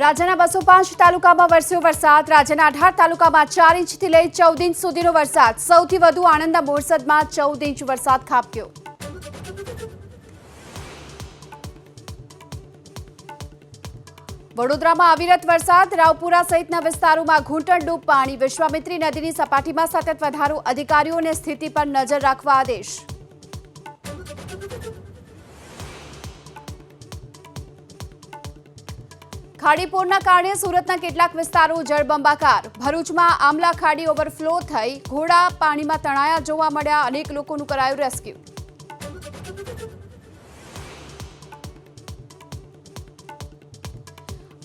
રાજ્યના 205 તાલુકામાં વરસ્યો વરસાદ। રાજ્યના 18 તાલુકામાં 4 ઇંચથી લઈ 14 ઇંચ સુધીનો વરસાદ। સૌથી વધુ આણંદના બોરસદમાં 14 ઇંચ વરસાદ ખાબક્યો। વડોદરામાં અવિરત વરસાદ। રાવપુરા સહિતના વિસ્તારોમાં ઘૂંટણડૂબ પાણી। વિશ્વામિત્રી નદીની સપાટીમાં સતત વધારો। અધિકારીઓને સ્થિતિ પર નજર રાખવા આદેશ। ખાડીપુરના કારણે સુરતના કેટલાક વિસ્તારો જળબંબાકાર। ભરૂચમાં આમલા ખાડી ઓવરફ્લો થઈ ઘોડા પાણીમાં તણાયા જોવા મળ્યા। અનેક લોકોનું કરાયું રેસ્ક્યુ।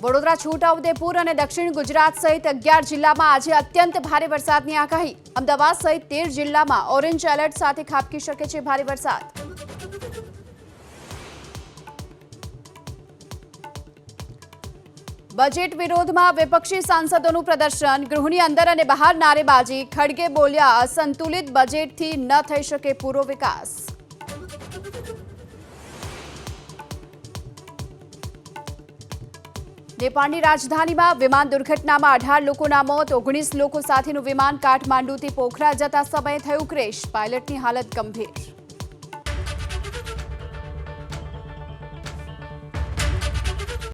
વડોદરા, છોટાઉદેપુર અને દક્ષિણ ગુજરાત સહિત 11 જિલ્લામાં આજે અત્યંત ભારે વરસાદની આગાહી। અમદાવાદ સહિત 13 જિલ્લામાં ઓરેન્જ એલર્ટ સાથે ખાબકી શકે છે ભારે વરસાદ। બજેટ વિરોધમાં વિપક્ષી સાંસદોનું પ્રદર્શન। ગૃહની અંદર અને બહાર નારેબાજી। ખડગે બોલ્યા, અસંતુલિત બજેટથી ન થઈ શકે પૂરો વિકાસ। નેપાળની રાજધાનીમાં વિમાન દુર્ઘટનામાં 18 લોકોના મોત। 19 લોકો સાથેનું વિમાન કાઠમાંડુથી પોખરા જતા સમયે થયું ક્રેશ। પાયલટની હાલત ગંભીર।